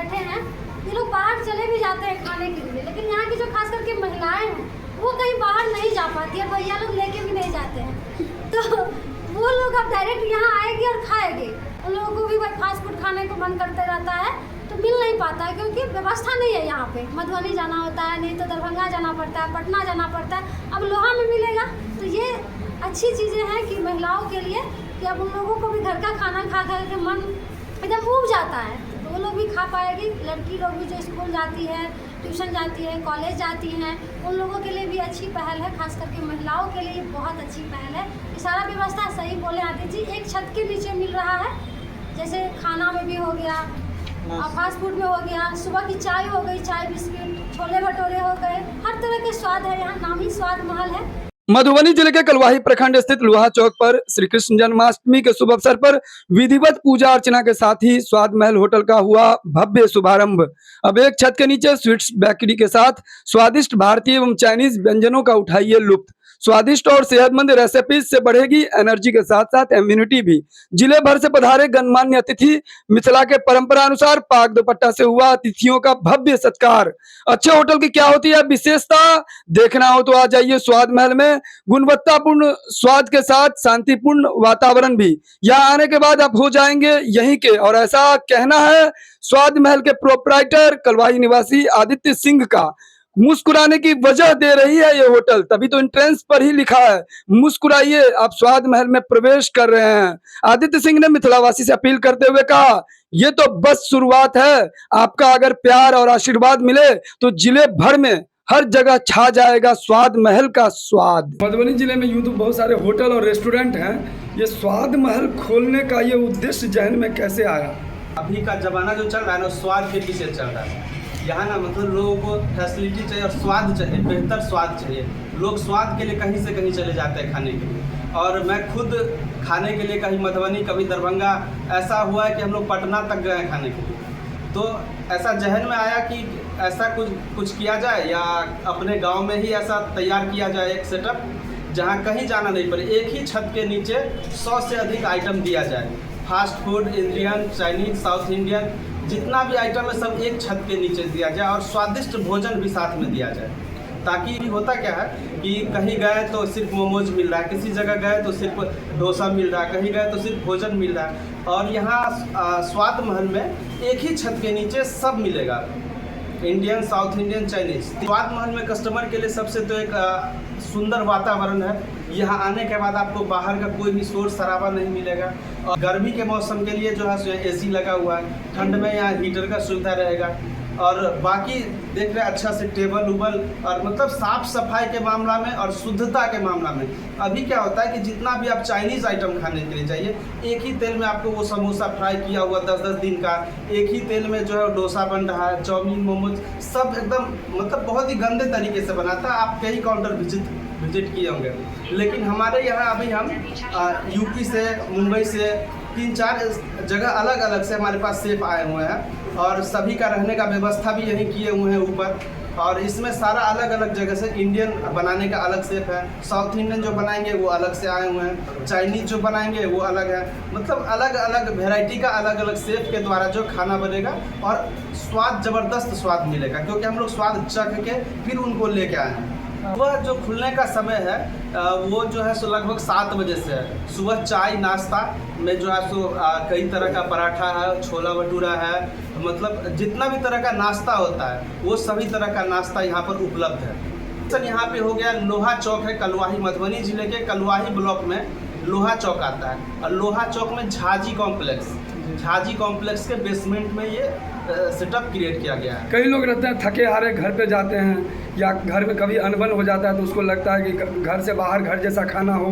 बैठे हैं, ये लोग बाहर चले भी जाते हैं खाने के लिए, लेकिन यहाँ की जो खास करके महिलाएं हैं वो कहीं बाहर नहीं जा पाती है, भैया लोग लेके भी नहीं जाते हैं, तो वो लोग अब डायरेक्ट यहाँ आएंगे और खाएंगे। उन लोगों को भी भाई फास्ट फूड खाने को मन करते रहता है, तो मिल नहीं पाता है क्योंकि व्यवस्था नहीं है यहाँ पे। मधुबनी जाना होता है, नहीं तो दरभंगा जाना पड़ता है, पटना जाना पड़ता है, अब लोहा में मिलेगा। तो ये अच्छी चीज़ें हैं कि महिलाओं के लिए कि अब उन लोगों को भी घर का खाना खा खा के मन एकदम ऊब जाता है, तो वो लोग भी खा पाएगी। लड़की लोग भी जो स्कूल जाती है, ट्यूशन जाती है, कॉलेज जाती हैं, उन लोगों के लिए भी अच्छी पहल है, खास करके महिलाओं के लिए बहुत अच्छी पहल है। ये सारा व्यवस्था सही बोले आदित्य जी, एक छत के नीचे मिल रहा है, जैसे खाना में भी हो गया, फास्ट फूड में हो गया, सुबह की चाय हो गई, चाय बिस्किट, छोले भटूरे हो गए, हर तरह के स्वाद है यहाँ, नामी स्वाद महल है। मधुबनी जिले के कलवाही प्रखंड स्थित लोहा चौक पर श्री कृष्ण जन्माष्टमी के शुभ अवसर पर विधिवत पूजा अर्चना के साथ ही स्वाद महल होटल का हुआ भव्य शुभारंभ। अब एक छत के नीचे स्वीट्स बेकरी के साथ स्वादिष्ट भारतीय एवं चाइनीज व्यंजनों का उठाइए लुत्फ। स्वादिष्ट और सेहतमंद रेसिपीज से बढ़ेगी एनर्जी के साथ साथ इम्यूनिटी भी। जिले भर से पधारे गणमान्य अतिथि, मिथिला के परंपरा अनुसार पाग दुपट्टा से हुआ अतिथियों का भव्य सत्कार। अच्छे होटल की क्या होती है विशेषता, देखना हो तो आ जाइए स्वाद महल में। गुणवत्तापूर्ण स्वाद के साथ शांतिपूर्ण वातावरण भी। यहाँ आने के बाद आप हो जाएंगे यहीं के, और ऐसा कहना है स्वाद महल के प्रोप्राइटर कलवाही निवासी आदित्य सिंह का। मुस्कुराने की वजह दे रही है ये होटल, तभी तो एंट्रेंस पर ही लिखा है मुस्कुराइए, आप स्वाद महल में प्रवेश कर रहे हैं। आदित्य सिंह ने मिथिलावासी से अपील करते हुए कहा, ये तो बस शुरुआत है, आपका अगर प्यार और आशीर्वाद मिले तो जिले भर में हर जगह छा जाएगा स्वाद महल का स्वाद। मधुबनी जिले में यूं तो बहुत सारे होटल और रेस्टोरेंट हैं, ये स्वाद महल खोलने का ये उद्देश्य जहन में कैसे आया? अभी का जमाना जो चल रहा है ना, स्वाद के पीछे चल रहा है। यहाँ ना मतलब लोगों को फैसिलिटी चाहिए और स्वाद चाहिए, बेहतर स्वाद चाहिए। लोग स्वाद के लिए कहीं से कहीं चले जाते हैं खाने के लिए, और मैं खुद खाने के लिए कहीं मधुबनी, कभी दरभंगा, ऐसा हुआ है कि हम लोग पटना तक गए हैं खाने के लिए। तो ऐसा जहन में आया कि ऐसा कुछ किया जाए, या अपने गांव में ही ऐसा तैयार किया जाए एक सेटअप जहां कहीं जाना नहीं पड़े, एक ही छत के नीचे 100 से अधिक आइटम दिया जाए। Fast food, Indian, Chinese, south Indian, जितना भी आइटम है सब एक छत के नीचे दिया जाए, और स्वादिष्ट भोजन भी साथ में दिया जाए। ताकि होता क्या है कि कहीं गए तो सिर्फ मोमोज मिल रहा है, किसी जगह गए तो सिर्फ डोसा मिल रहा है, कहीं गए तो सिर्फ भोजन मिल रहा है, और यहाँ स्वाद महल में एक ही छत के नीचे सब मिलेगा, इंडियन, साउथ इंडियन, चाइनीज। स्वाद महल में कस्टमर के लिए सबसे तो एक सुंदर वातावरण है। यहाँ आने के बाद आपको बाहर का कोई भी शोर शराबा नहीं मिलेगा, और गर्मी के मौसम के लिए जो है एसी लगा हुआ है, ठंड में यहाँ हीटर का सुविधा रहेगा, और बाकी देख रहे हैं अच्छा से टेबल उबल, और मतलब साफ सफाई के मामला में और शुद्धता के मामला में। अभी क्या होता है कि जितना भी आप चाइनीज़ आइटम खाने के लिए जाइए, एक ही तेल में आपको वो समोसा फ्राई किया हुआ 10-10 दिन का, एक ही तेल में जो है डोसा बन रहा है, चाउमीन, मोमोज, सब एकदम मतलब बहुत ही गंदे तरीके से बनाता है। आप कई काउंटर विजिट किए होंगे, लेकिन हमारे यहाँ अभी हम यूपी से, मुंबई से 3-4 जगह अलग अलग से हमारे पास सेफ आए हुए हैं, और सभी का रहने का व्यवस्था भी यहीं किए हुए हैं ऊपर। और इसमें सारा अलग अलग जगह से, इंडियन बनाने का अलग सेफ है, साउथ इंडियन जो बनाएंगे वो अलग से आए हुए हैं, चाइनीज जो बनाएंगे वो अलग है, मतलब अलग अलग वैरायटी का अलग अलग सेफ के द्वारा जो खाना बनेगा, और स्वाद ज़बरदस्त स्वाद मिलेगा, क्योंकि हम लोग स्वाद चख के फिर उनको लेके आए हैं। वह जो खुलने का समय है वो जो है सो लगभग 7 बजे से है। सुबह चाय नाश्ता में जो है सो कई तरह का पराठा है, छोला भटूरा है, मतलब जितना भी तरह का नाश्ता होता है वो सभी तरह का नाश्ता यहाँ पर उपलब्ध है। सर यहाँ पे हो गया लोहा चौक है, कलवाही, मधुबनी जिले के कलवाही ब्लॉक में लोहा चौक आता है, और लोहा चौक में झाजी कॉम्प्लेक्स के बेसमेंट में ये सेटअप क्रिएट किया गया है। कई लोग रहते हैं थके हारे घर पे जाते हैं, या घर में कभी अनबन हो जाता है तो उसको लगता है कि घर से बाहर घर जैसा खाना हो,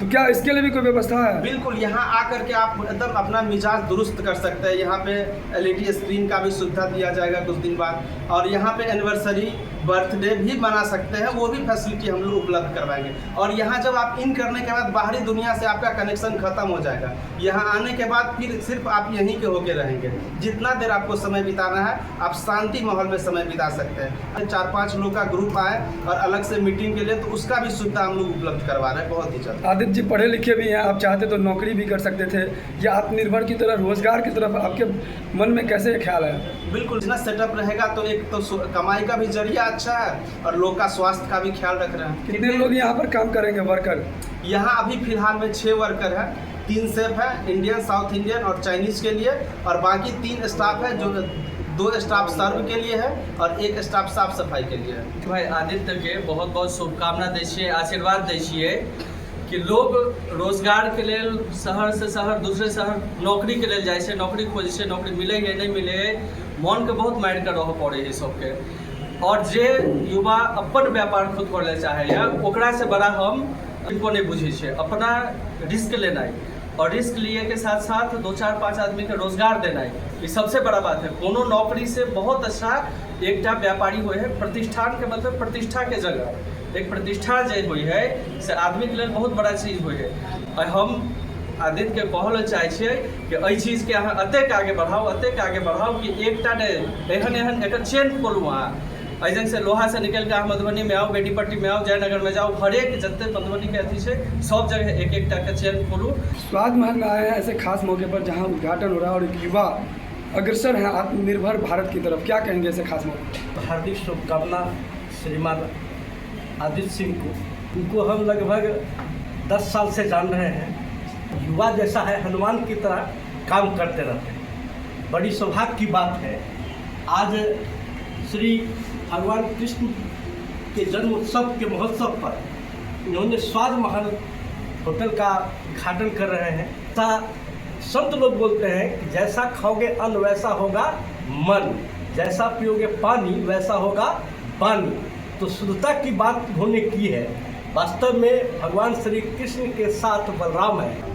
तो क्या इसके लिए भी कोई व्यवस्था है? बिल्कुल, यहाँ आकर के आप एकदम अपना मिजाज दुरुस्त कर सकते हैं। यहाँ पे LED स्क्रीन का भी सुविधा दिया जाएगा कुछ दिन बाद, और यहाँ पे एनिवर्सरी बर्थडे भी मना सकते हैं, वो भी फैसिलिटी हम लोग उपलब्ध करवाएंगे। और यहाँ जब आप इन करने के बाद बाहरी दुनिया से आपका कनेक्शन खत्म हो जाएगा। यहाँ आने के बाद फिर सिर्फ आप यहीं के होके रहेंगे। जितना देर आपको समय बिताना है आप शांति माहौल में समय बिता सकते हैं। 4-5 लोग का ग्रुप आए और अलग से मीटिंग के लिए, तो उसका भी सुविधा हम लोग उपलब्ध करवा रहे हैं बहुत ही जल्द। आदित्य जी पढ़े लिखे भी हैं, आप चाहते तो नौकरी भी कर सकते थे, या आत्मनिर्भर की तरह रोजगार की तरफ आपके मन में कैसे ख्याल है? बिल्कुल, बिजनेस सेटअप रहेगा तो एक तो कमाई का भी जरिया अच्छा है और लोग का स्वास्थ्य का भी ख्याल रख रहे हैं। कितने लोग यहाँ पर काम करेंगे वर्कर? यहाँ अभी फिलहाल में 6 वर्कर है, 3 शेफ है, इंडियन, साउथ इंडियन और चाइनीज़ के लिए, और बाकी 3 स्टाफ है, जो 2 स्टाफ सर्व के लिए है और 1 स्टाफ साफ सफाई के लिए है। भाई आदित्य के बहुत बहुत शुभकामना दै छियै, आशीर्वाद दै छियै कि लोग रोजगार के लेल शहर से शहर, दूसरे शहर नौकरी के लेल जाइ छै, नौकरी खोजै छै, नौकरी मिलै है नहीं मिलै है, मन के बहुत मारि कर रह पड़े है सबके। और जे युवा अपन व्यापार खुद कर ले चाहे ओकरा से बड़ा हम इनको नहीं बुझे छै, अपना रिस्क लेना, और रिस्क लिए के साथ साथ 2-4-5 आदमी के रोजगार देना, ये सबसे बड़ा बात है। कोनो नौकरी से बहुत अच्छा एकटा व्यापारी हुए है। प्रतिष्ठान के मतलब प्रतिष्ठा के जगह एक प्रतिष्ठा जो हुई है से आदमी के लिए बहुत बड़ा चीज हुई है। और हम आदित्य के कहल चाहे छियै कि एहि चीज के अहाँ अतेक आगे बढ़ाओ कि एकटा एहन एहन एक चेन खोलू। अहाँ ऐसे से लोहा से निकल के मधुबनी में आओ, बेनीपट्टी में आओ, जयनगर में जाओ, हरेक जते मधुबनी के अथी से सब जगह एक एकटा के चेन खोलू। स्वाद महल में आए हैं ऐसे खास मौके पर जहाँ उद्घाटन हो रहा है और एक युवा अग्रसर है आत्मनिर्भर भारत की तरफ, क्या कहेंगे ऐसे खास मौके? हार्दिक शुभकामना श्रीमान आदित्य सिंह को। उनको हम लगभग 10 साल से जान रहे हैं। युवा जैसा है, हनुमान की तरह काम करते रहते हैं। बड़ी सौभाग्य की बात है आज श्री भगवान कृष्ण के जन्म उत्सव के महोत्सव पर इन्होंने स्वाद महल होटल का उद्घाटन कर रहे हैं। संत लोग बोलते हैं कि जैसा खाओगे अन्न वैसा होगा मन, जैसा पियोगे पानी वैसा होगा पानी। तो शुद्धता की बात उन्होंने की है। वास्तव में भगवान श्री कृष्ण के साथ बलराम है।